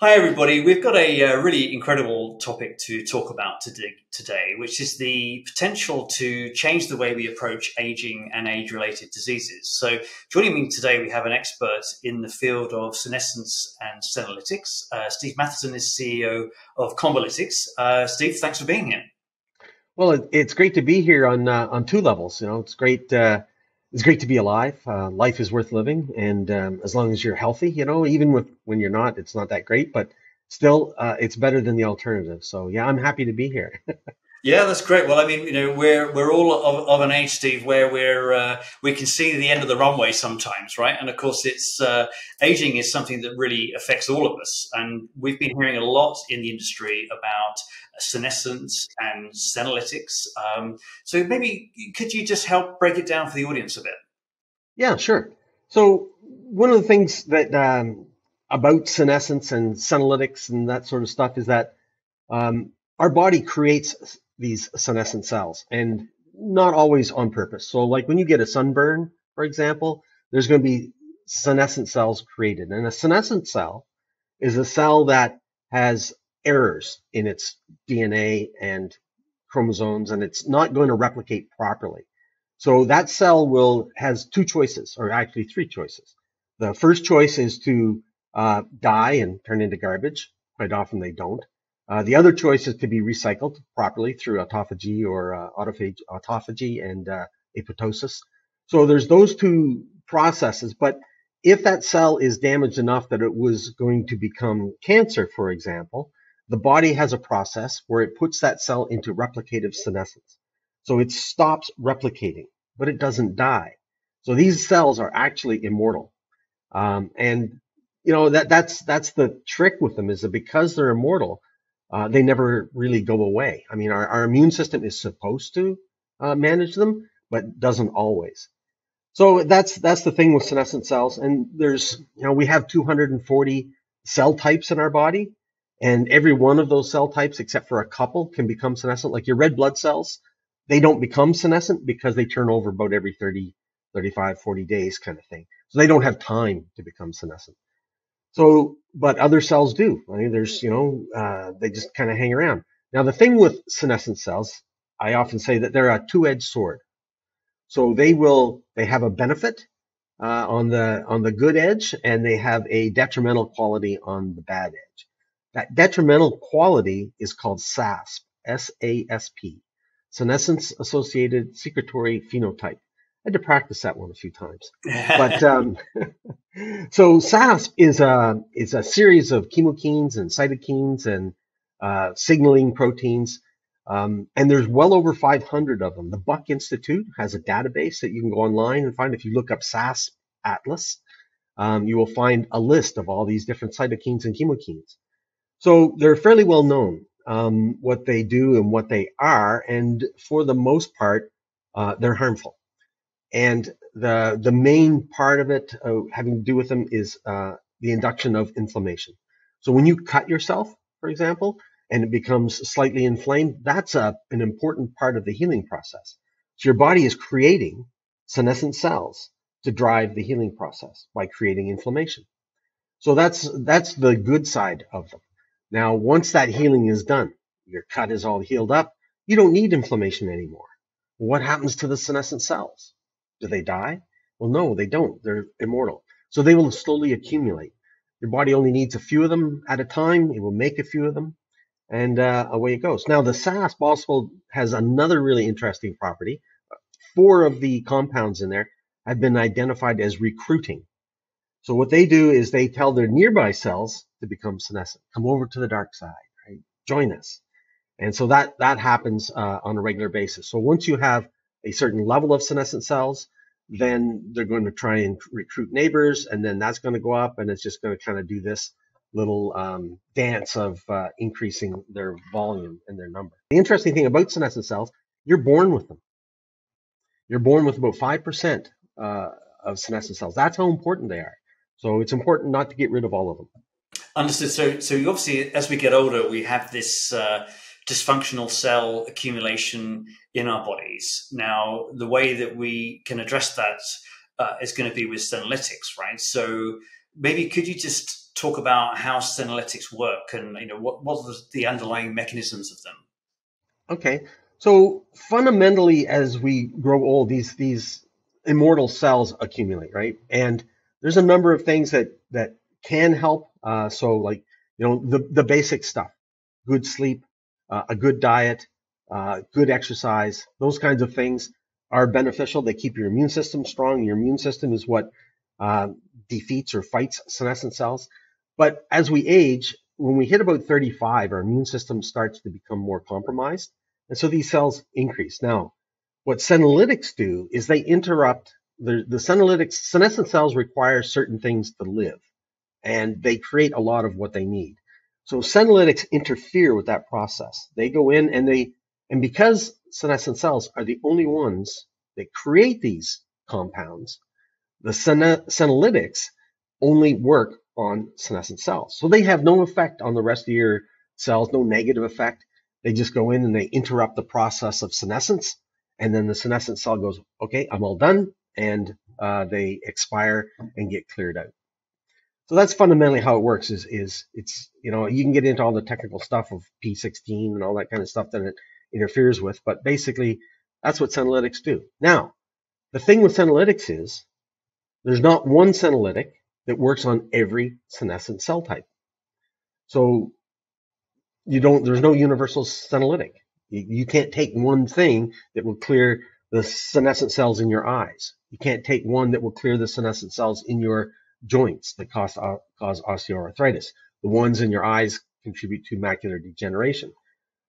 Hi, everybody. We've got a really incredible topic to talk about today, which is the potential to change the way we approach aging and age-related diseases. So joining me today, we have an expert in the field of senescence and senolytics. Steve Matheson is CEO of Combilytics. Steve, thanks for being here. Well, it's great to be here on two levels. You know, it's great to be alive. Life is worth living, and as long as you're healthy, you know, even when you're not, it's not that great, but still, it's better than the alternative. So yeah, I'm happy to be here. Yeah, that's great. Well, I mean, you know, we're all of an age, Steve, where we can see the end of the runway sometimes, right? And of course, it's aging is something that really affects all of us, and we've been hearing a lot in the industry about senescence and senolytics. So maybe could you just help break it down for the audience a bit? Yeah, sure. So one of the things that about senescence and senolytics and that sort of stuff is that our body creates these senescent cells, and not always on purpose. So like when you get a sunburn, for example, there's going to be senescent cells created. And a senescent cell is a cell that has errors in its DNA and chromosomes, and it's not going to replicate properly. So that cell has two choices, or actually three choices. The first choice is to die and turn into garbage. Quite often they don't. The other choice is to be recycled properly through autophagy or autophagy and apoptosis. So there's those two processes. But if that cell is damaged enough that it was going to become cancer, for example, the body has a process where it puts that cell into replicative senescence. So it stops replicating, but it doesn't die. So these cells are actually immortal. And you know, that's the trick with them, is that because they're immortal, they never really go away. I mean, our immune system is supposed to manage them, but doesn't always. So that's the thing with senescent cells. And we have 240 cell types in our body, and every one of those cell types, except for a couple, can become senescent. Like your red blood cells, they don't become senescent because they turn over about every 30, 35, 40 days kind of thing. So they don't have time to become senescent. So, but other cells do. I mean, they just kind of hang around. Now, the thing with senescent cells, I often say that they're a two-edged sword. So they have a benefit on the good edge, and they have a detrimental quality on the bad edge. That detrimental quality is called SASP, SASP, senescence associated secretory phenotype. I had to practice that one a few times. But so SASP is a series of chemokines and cytokines and signaling proteins, and there's well over 500 of them. The Buck Institute has a database that you can go online and find. If you look up SASP Atlas, you will find a list of all these different cytokines and chemokines. So they're fairly well known, what they do and what they are, and for the most part, they're harmful. And the main part of it having to do with them is the induction of inflammation. So when you cut yourself, for example, and it becomes slightly inflamed, that's an important part of the healing process. So your body is creating senescent cells to drive the healing process by creating inflammation. So that's the good side of them. Now, once that healing is done, your cut is all healed up, you don't need inflammation anymore. What happens to the senescent cells? Do they die? Well, no, they don't. They're immortal. So they will slowly accumulate. Your body only needs a few of them at a time. It will make a few of them, and away it goes. Now, the SASP also has another really interesting property. 4 of the compounds in there have been identified as recruiting. So what they do is they tell their nearby cells to become senescent. Come over to the dark side, right? Join us. And so that happens on a regular basis. So once you have a certain level of senescent cells, then they're going to try and recruit neighbors, and then that's going to go up, and it's just going to kind of do this little dance of increasing their volume and their number. The interesting thing about senescent cells, you're born with them. You're born with about 5% of senescent cells. That's how important they are. So it's important not to get rid of all of them. Understood. So obviously, as we get older, we have this dysfunctional cell accumulation in our bodies. Now, the way that we can address that is going to be with senolytics, right? So maybe could you just talk about how senolytics work and what are the underlying mechanisms of them. Okay, so fundamentally, as we grow old, these immortal cells accumulate, right? And there's a number of things that can help. So like the basic stuff, good sleep, a good diet, good exercise, those kinds of things are beneficial. They keep your immune system strong. Your immune system is what defeats or fights senescent cells. But as we age, when we hit about 35, our immune system starts to become more compromised. And so these cells increase. Now, what senolytics do is they interrupt the senolytics. Senescent cells require certain things to live, and they create a lot of what they need. So senolytics interfere with that process. They go in and because senescent cells are the only ones that create these compounds, the senolytics only work on senescent cells. So they have no effect on the rest of your cells, no negative effect. They just go in and they interrupt the process of senescence, and then the senescent cell goes, okay, I'm all done, and they expire and get cleared out. So that's fundamentally how it works. Is it's you can get into all the technical stuff of P16 and all that kind of stuff that it interferes with, but basically that's what senolytics do. Now, the thing with senolytics is there's not one senolytic that works on every senescent cell type. So there's no universal senolytic. You can't take one thing that will clear the senescent cells in your eyes. You can't take one that will clear the senescent cells in your joints that cause osteoarthritis. The ones in your eyes contribute to macular degeneration.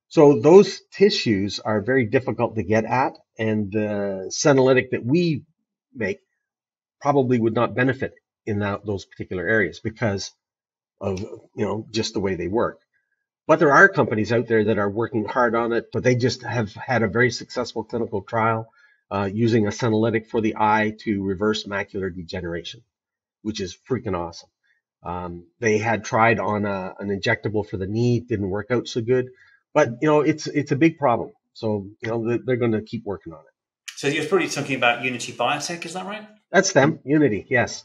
So those tissues are very difficult to get at, and the senolytic that we make probably would not benefit in those particular areas because of just the way they work. But there are companies out there that are working hard on it, but they just have had a very successful clinical trial using a senolytic for the eye to reverse macular degeneration, which is freaking awesome. They had tried on an injectable for the knee, didn't work out so good, but it's a big problem. So they're going to keep working on it. So you're probably talking about Unity Biotech, is that right? That's them, Unity, yes.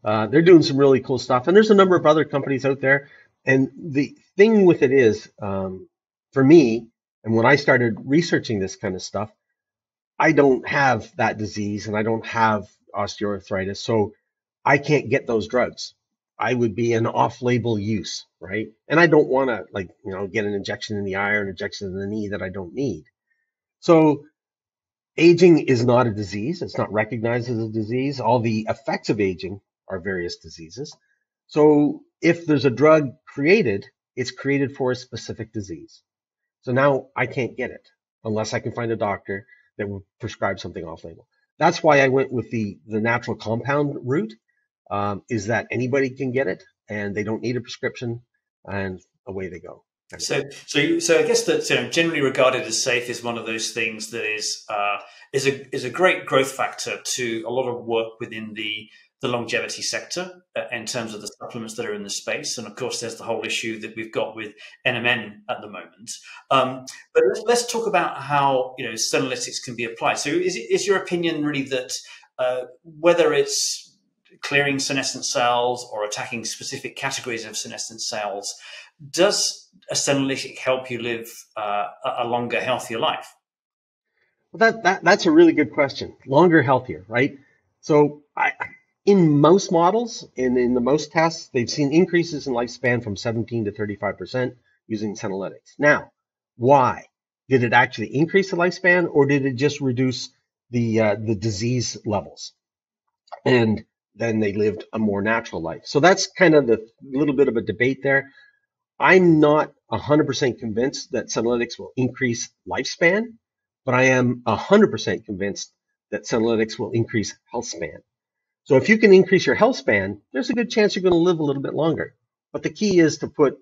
They're doing some really cool stuff, and there's a number of other companies out there. And the thing with it is, for me, and when I started researching this kind of stuff, I don't have that disease and I don't have osteoarthritis, so I can't get those drugs. I would be an off-label use, right? And I don't want to get an injection in the eye or an injection in the knee that I don't need. So aging is not a disease. It's not recognized as a disease. All the effects of aging are various diseases. So if there's a drug created, it's created for a specific disease. So now I can't get it unless I can find a doctor that will prescribe something off-label. That's why I went with the natural compound route, is that anybody can get it and they don't need a prescription, and away they go. So I guess that generally regarded as safe is one of those things that is a great growth factor to a lot of work within the longevity sector in terms of the supplements that are in the space. And of course, there's the whole issue that we've got with NMN at the moment. But let's talk about how senolytics can be applied. So is your opinion really that whether it's clearing senescent cells or attacking specific categories of senescent cells, does a senolytic help you live a longer, healthier life? Well, that's a really good question. Longer, healthier, right? So in most models, in the most tests, they've seen increases in lifespan from 17 to 35% using senolytics. Now, why? Did it actually increase the lifespan, or did it just reduce the disease levels? And then they lived a more natural life. So that's kind of the little bit of a debate there. I'm not 100% convinced that senolytics will increase lifespan, but I am 100% convinced that senolytics will increase health span. So if you can increase your health span, there's a good chance you're going to live a little bit longer. But the key is to put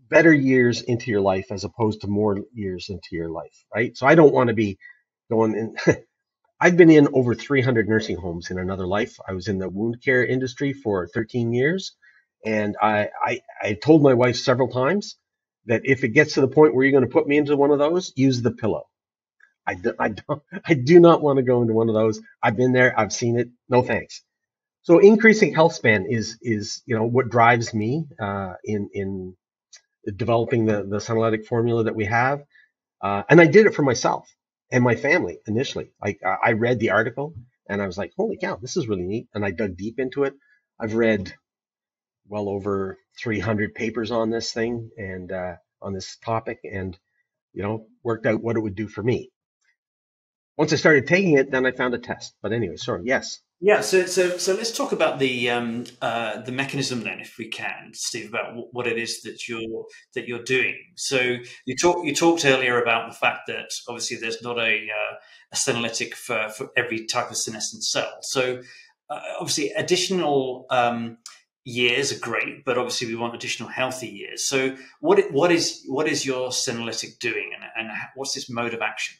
better years into your life as opposed to more years into your life, right? So I don't want to be going in. I've been in over 300 nursing homes in another life. I was in the wound care industry for 13 years. And I told my wife several times that if it gets to the point where you're going to put me into one of those, use the pillow. I do not want to go into one of those. I've been there. I've seen it. No thanks. So increasing health span is what drives me in developing the senolytic formula that we have, and I did it for myself and my family initially. Like I read the article and I was like, holy cow, this is really neat, and I dug deep into it. I've read well over 300 papers on this thing and on this topic, and worked out what it would do for me. Once I started taking it, then I found a test. But anyway, sorry, yes. Yeah, so let's talk about the mechanism then, if we can, Steve, about what it is that you're doing. So you talked earlier about the fact that obviously there's not a senolytic for every type of senescent cell. So obviously additional years are great, but obviously we want additional healthy years. So what is your senolytic doing, and what's its mode of action?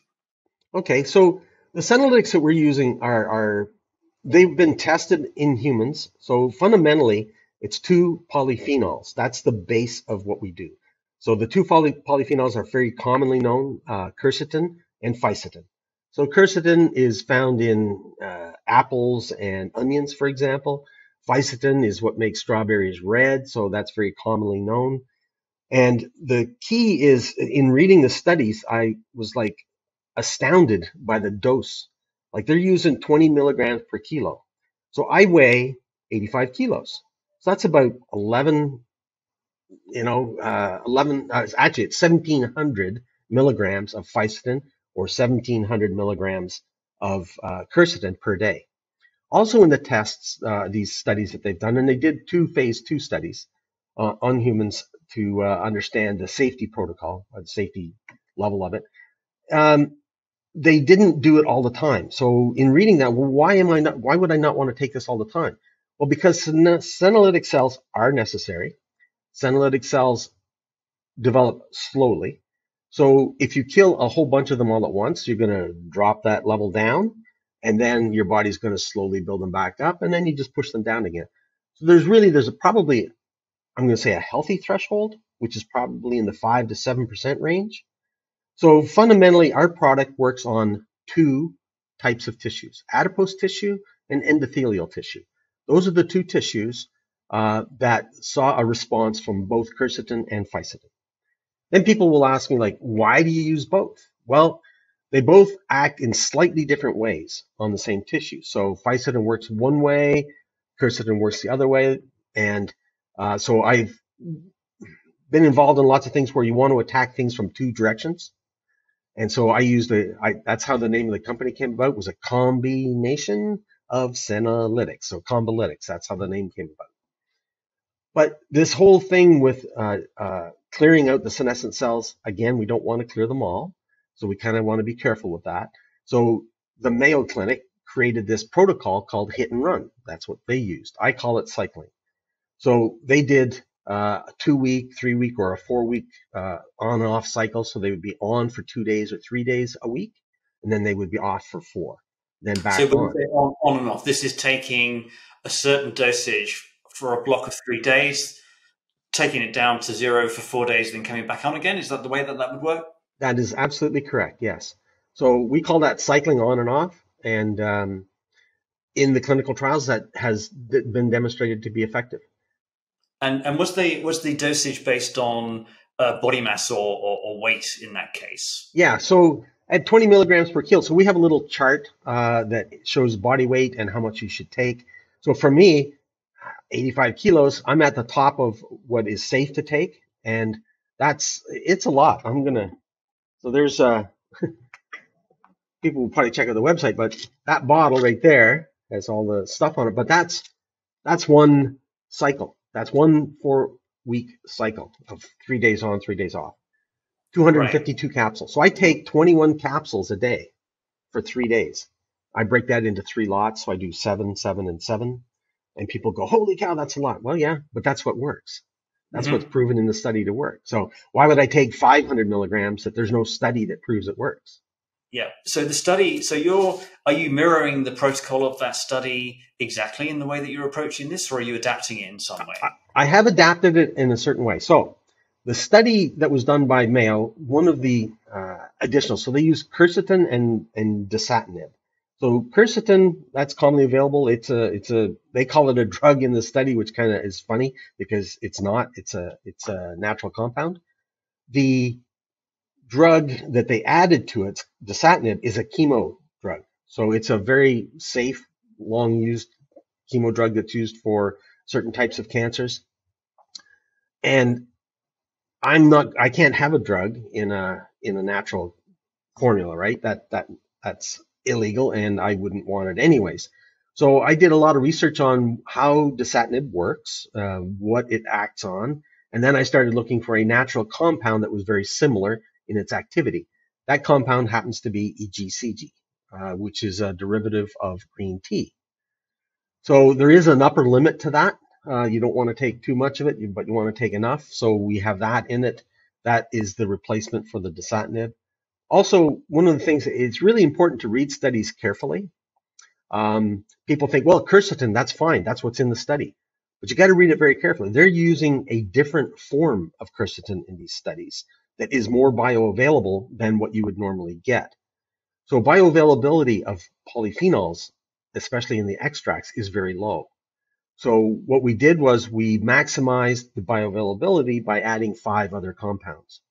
Okay, so the senolytics that we're using they've been tested in humans. So fundamentally, it's 2 polyphenols. That's the base of what we do. So the 2 polyphenols are very commonly known, quercetin and fisetin. So quercetin is found in apples and onions, for example. Fisetin is what makes strawberries red, so that's very commonly known. And the key is, in reading the studies, I was like astounded by the dose. Like they're using 20 milligrams per kilo. So I weigh 85 kilos. So that's about 11, actually it's 1700 milligrams of fisetin or 1700 milligrams of quercetin per day. Also in the tests, these studies that they've done, and they did 2 phase 2 studies on humans to understand the safety protocol, the safety level of it. They didn't do it all the time. So in reading that, well, why would I not want to take this all the time? Well, because senolytic cells are necessary. Senolytic cells develop slowly. So if you kill a whole bunch of them all at once, you're going to drop that level down, and then your body's going to slowly build them back up, and then you just push them down again. So there's probably, I'm going to say, a healthy threshold, which is probably in the 5 to 7% range. So fundamentally, our product works on 2 types of tissues, adipose tissue and endothelial tissue. Those are the 2 tissues that saw a response from both quercetin and fisetin. Then people will ask me, like, why do you use both? Well, they both act in slightly different ways on the same tissue. So fisetin works one way, quercetin works the other way. And so I've been involved in lots of things where you want to attack things from 2 directions. And so I used that's how the name of the company came about, was a combination of senolytics. So Combilytics, that's how the name came about. But this whole thing with clearing out the senescent cells, again, we don't want to clear them all. So we kind of want to be careful with that. So the Mayo Clinic created this protocol called hit and run. That's what they used. I call it cycling. So they did a 2-week, 3-week, or a 4-week on and off cycle. So they would be on for 2 days or 3 days a week, and then they would be off for 4, then back on. So on and off. This is taking a certain dosage for a block of 3 days, taking it down to 0 for 4 days, then coming back on again. Is that the way that would work? That is absolutely correct, yes. So we call that cycling on and off. And in the clinical trials, that has been demonstrated to be effective. And was the dosage based on body mass or weight in that case? Yeah, so at 20 milligrams per kilo, so we have a little chart that shows body weight and how much you should take. So for me, 85 kilos, I'm at the top of what is safe to take, and it's a lot. So there's people will probably check out the website, but that bottle right there has all the stuff on it. But that's one cycle. That's 1 4-week cycle of 3 days on, 3 days off. 252 capsules. So I take 21 capsules a day for 3 days. I break that into 3 lots. So I do 7, 7, and 7. And people go, holy cow, that's a lot. Well, yeah, but that's what works. That's what's proven in the study to work. So why would I take 500 milligrams if there's no study that proves it works? Yeah. So the study, are you mirroring the protocol of that study exactly in the way that you're approaching this, or are you adapting it in some way? I have adapted it in a certain way. So the study that was done by Mayo, one of the additional, so they use quercetin and dasatinib. So quercetin, that's commonly available. They call it a drug in the study, which kind of is funny because it's not. It's a natural compound. The drug that they added to it, dasatinib, is a chemo drug. So it's a very safe, long used chemo drug that's used for certain types of cancers. And I can't have a drug in a natural formula, right? That's illegal, and I wouldn't want it anyways. So I did a lot of research on how dasatinib works, what it acts on, and then I started looking for a natural compound that was very similar in its activity. That compound happens to be ECGC, which is a derivative of green tea. So there is an upper limit to that. You don't want to take too much of it, but you want to take enough. So we have that in it. That is the replacement for the dasatinib. Also, one of the things, it's really important to read studies carefully. People think, well, quercetin, that's fine. That's what's in the study. But you got to read it very carefully. They're using a different form of quercetin in these studies that is more bioavailable than what you would normally get. So bioavailability of polyphenols, especially in the extracts, is very low. So what we did was we maximized the bioavailability by adding 5 other compounds.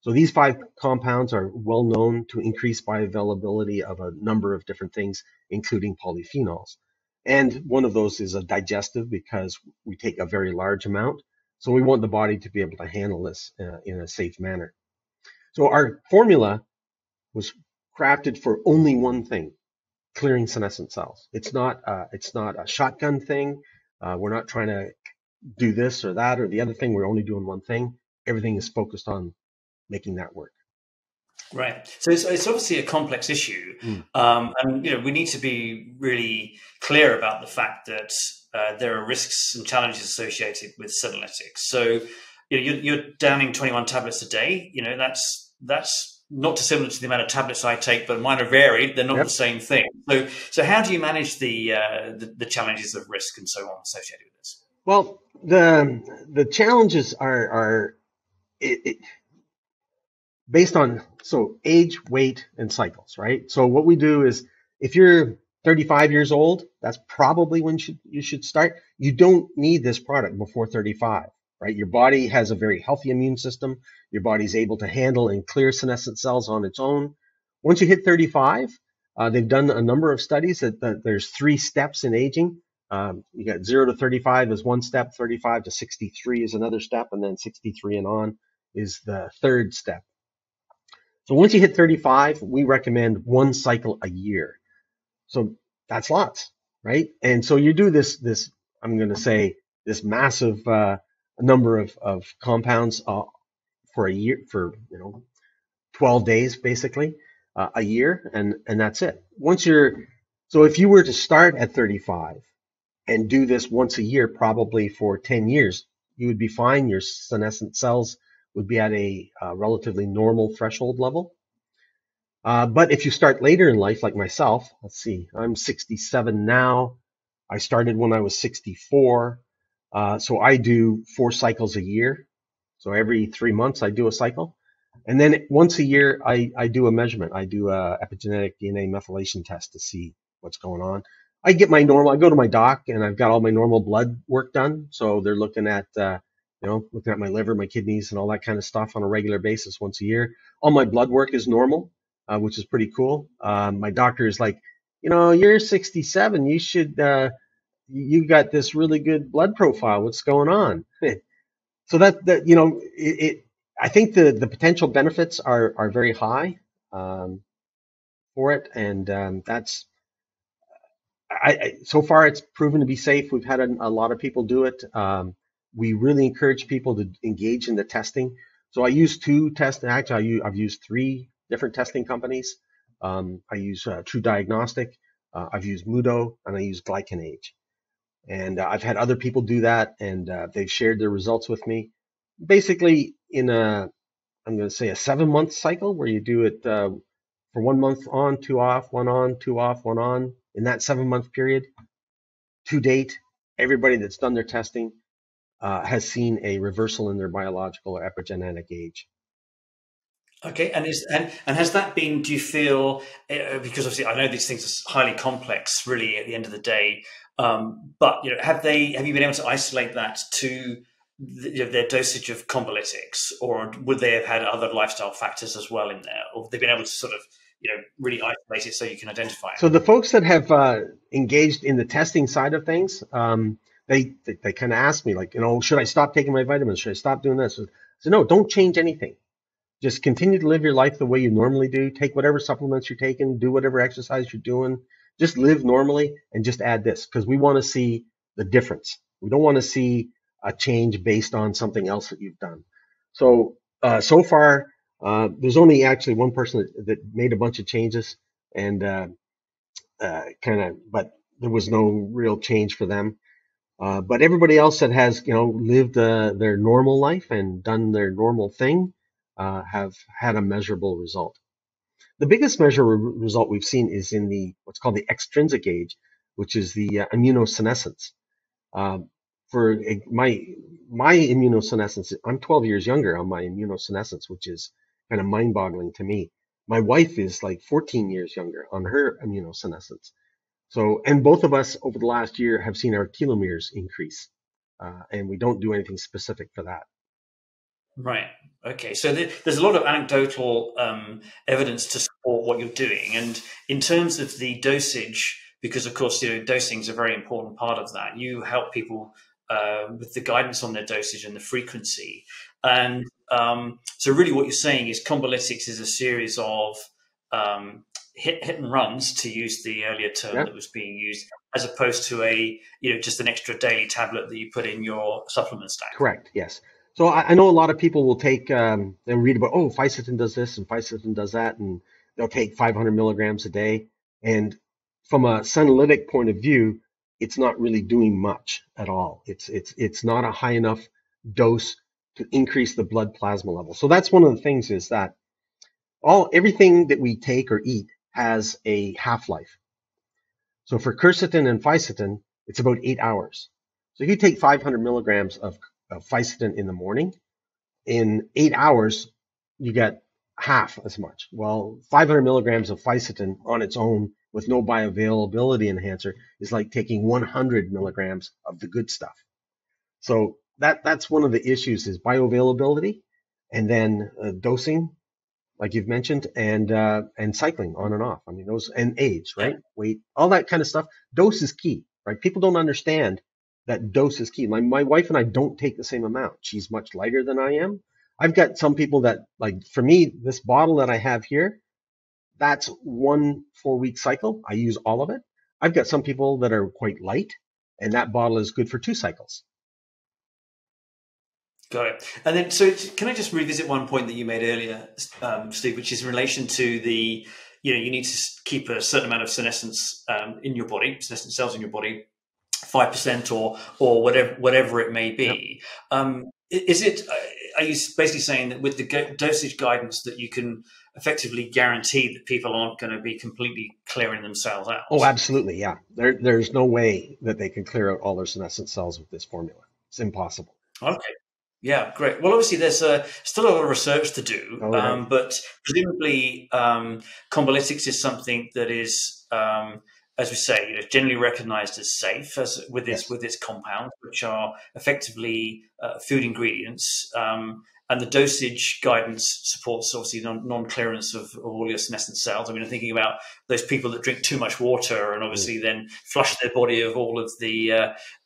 So these 5 compounds are well known to increase bioavailability of a number of different things, including polyphenols. And one of those is a digestive because we take a very large amount. So we want the body to be able to handle this in a safe manner. So our formula was crafted for only one thing: clearing senescent cells. It's not a shotgun thing. We're not trying to do this or that or the other thing. We're only doing one thing. Everything is focused on making that work. Right. So it's obviously a complex issue, Mm. and we need to be really clear about the fact that there are risks and challenges associated with senolytics. So you're downing 21 tablets a day. That's not dissimilar to the amount of tablets I take, but mine are varied. They're not Yep. the same thing. So how do you manage the challenges of risk and so on associated with this? Well, the challenges are based on age, weight, and cycles, right? So what we do is, if you're 35 years old, that's probably when you should start. You don't need this product before 35, right? Your body has a very healthy immune system. Your body's able to handle and clear senescent cells on its own. Once you hit 35, they've done a number of studies that there's 3 steps in aging. You got 0 to 35 is one step, 35 to 63 is another step, and then 63 and on is the third step. So once you hit 35, we recommend 1 cycle a year. So that's lots, right? And so you do this I'm going to say, this massive number of compounds for a year, for 12 days basically, a year, and that's it. So if you were to start at 35 and do this once a year, probably for 10 years, you would be fine. Your senescent cells would be at a relatively normal threshold level. But if you start later in life, like myself, let's see, I'm 67 now. I started when I was 64. So I do 4 cycles a year. So every 3 months I do a cycle. And then once a year, I do a measurement. I do a epigenetic DNA methylation test to see what's going on. I go to my doc and I've got all my normal blood work done. So they're looking at, looking at my liver, my kidneys, and all that kind of stuff on a regular basis once a year. All my blood work is normal, which is pretty cool. My doctor is like, you're 67. You got this really good blood profile. What's going on? So I think the potential benefits are very high for it, and so far it's proven to be safe. We've had a lot of people do it. We really encourage people to engage in the testing. So I use 2 tests. Actually, I've used 3 different testing companies. I use True Diagnostic, I've used Mudo, and I use Glycanage. And I've had other people do that, and they've shared their results with me. Basically, I'm going to say a 7-month cycle where you do it for 1 month on, 2 off, 1 on, 2 off, 1 on. In that 7-month period, to date, everybody that's done their testing has seen a reversal in their biological or epigenetic age. Okay, and has that been? Do you feel because obviously I know these things are highly complex, really, at the end of the day. But have you been able to isolate that to their dosage of combilytics, or would they have had other lifestyle factors as well in there, or have they been able to sort of really isolate it so you can identify it? So the folks that have engaged in the testing side of things, they kind of ask me like, should I stop taking my vitamins? Should I stop doing this? So no, don't change anything. Just continue to live your life the way you normally do. Take whatever supplements you're taking, do whatever exercise you're doing. Just live normally and just add this because we want to see the difference. We don't want to see a change based on something else that you've done. So so far, there's only actually one person that made a bunch of changes and but there was no real change for them. But everybody else that has, lived their normal life and done their normal thing have had a measurable result. The biggest measurable result we've seen is in the what's called the extrinsic age, which is the immunosenescence. For my immunosenescence, I'm 12 years younger on my immunosenescence, which is kind of mind-boggling to me. My wife is like 14 years younger on her immunosenescence. So, and both of us over the last year have seen our telomeres increase, and we don't do anything specific for that. Right. Okay. So there's a lot of anecdotal evidence to support what you're doing, and in terms of the dosage, because of course dosing is a very important part of that. You help people with the guidance on their dosage and the frequency, and so really what you're saying is Combilytics is a series of hit and runs, to use the earlier term Yeah, that was being used, as opposed to a just an extra daily tablet that you put in your supplement stack. correct. Yes. So I know a lot of people will take and read about, oh, fisetin does this and fisetin does that, and they'll take 500 milligrams a day. And from a senolytic point of view, it's not really doing much at all. It's not a high enough dose to increase the blood plasma level. So that's one of the things is that everything that we take or eat has a half-life. So for quercetin and fisetin, it's about 8 hours. So if you take 500 milligrams of fisetin in the morning, in 8 hours, you get half as much. Well, 500 milligrams of fisetin on its own with no bioavailability enhancer is like taking 100 milligrams of the good stuff. So that's one of the issues is bioavailability, and then dosing, like you've mentioned, and cycling on and off. I mean, those, and age, right? Weight, all that kind of stuff. Dose is key, right? People don't understand that dose is key. My wife and I don't take the same amount. She's much lighter than I am. I've got some people that, like, for me, this bottle that I have here, that's 1 4-week cycle. I use all of it. I've got some people that are quite light, and that bottle is good for 2 cycles. Got it. And then, so can I just revisit one point that you made earlier, Steve, which is in relation to the, you need to keep a certain amount of senescence in your body, senescent cells in your body, 5% or whatever it may be. Yep. Is it? Are you basically saying that with the dosage guidance that you can effectively guarantee that people aren't going to be completely clearing themselves out? Oh, absolutely, yeah. There's no way that they can clear out all their senescent cells with this formula. It's impossible. Okay. Yeah, great. Well, obviously, there's still a lot of research to do, right. But presumably, Combilytics is something that is, as we say, generally recognised as safe, with its compounds, which are effectively food ingredients, and the dosage guidance supports obviously non-clearance of all your senescent cells. I mean, I'm thinking about those people that drink too much water and obviously then flush their body of all of the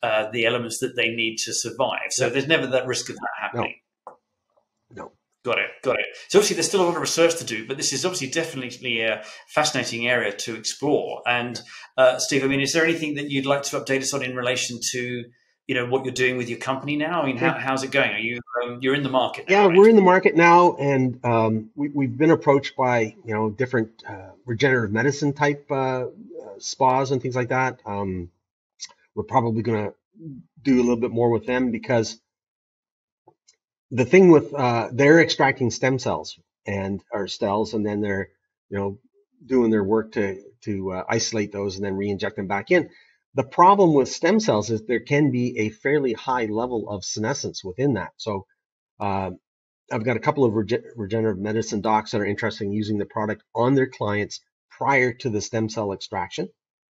elements that they need to survive. So there's never that risk of that happening. No. Got it. So obviously there's still a lot of research to do, but this is obviously definitely a fascinating area to explore. And Steve, I mean, is there anything that you'd like to update us on in relation to what you're doing with your company now? I mean, how's it going? Are you you're in the market now? Yeah, right? We're in the market now, and we've been approached by different regenerative medicine type spas and things like that. We're probably going to do a little bit more with them because the thing with they're extracting stem cells or cells, and then they're doing their work to isolate those and then re-inject them back in. The problem with stem cells is there can be a fairly high level of senescence within that. So I've got a couple of regenerative medicine docs that are interested in using the product on their clients prior to the stem cell extraction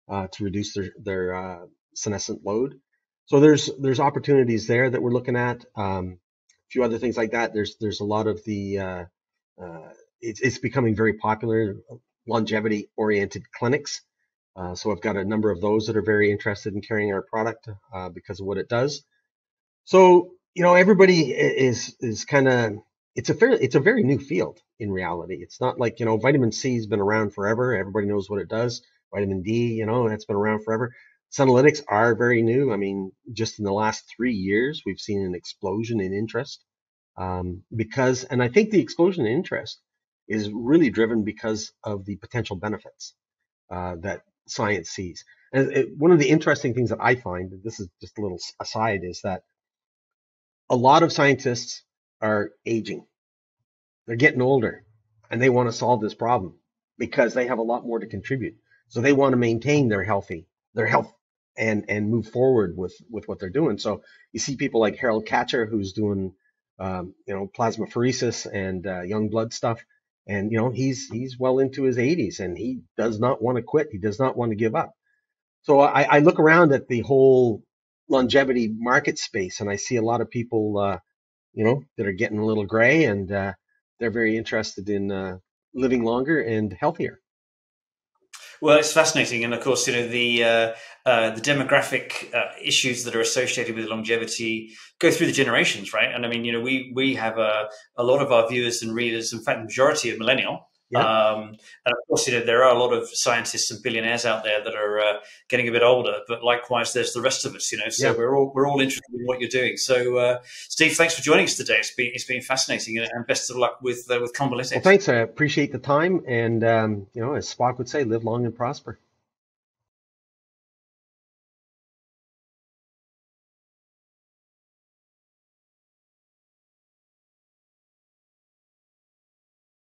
to reduce their senescent load. So there's opportunities there that we're looking at. A few other things like that. There's a lot of the it's becoming very popular, longevity oriented clinics. So I've got a number of those that are very interested in carrying our product because of what it does. So, everybody is kind of, it's a very new field in reality. It's not like, vitamin C has been around forever. Everybody knows what it does. Vitamin D, that's been around forever. Senolytics are very new. I mean, just in the last 3 years, we've seen an explosion in interest and I think the explosion in interest is really driven because of the potential benefits that science sees. And one of the interesting things that I find, this is just a little aside, is that a lot of scientists are aging. They're getting older and they want to solve this problem because they have a lot more to contribute. So they want to maintain their health and move forward with what they're doing. So you see people like Harold Katcher, who's doing, plasmapheresis and young blood stuff. And, he's well into his 80s and he does not want to quit. He does not want to give up. So I look around at the whole longevity market space and I see a lot of people, that are getting a little gray and they're very interested in living longer and healthier. Well, it's fascinating, and of course, the demographic issues that are associated with longevity go through the generations, right? And I mean, we have a lot of our viewers and readers, in fact, the majority of millennial. Yeah. And of course, there are a lot of scientists and billionaires out there that are getting a bit older, but likewise, there's the rest of us, So we're all interested in what you're doing. So, Steve, thanks for joining us today. It's been fascinating, and best of luck with Combilytics. Well, thanks. I appreciate the time, and as Spock would say, live long and prosper.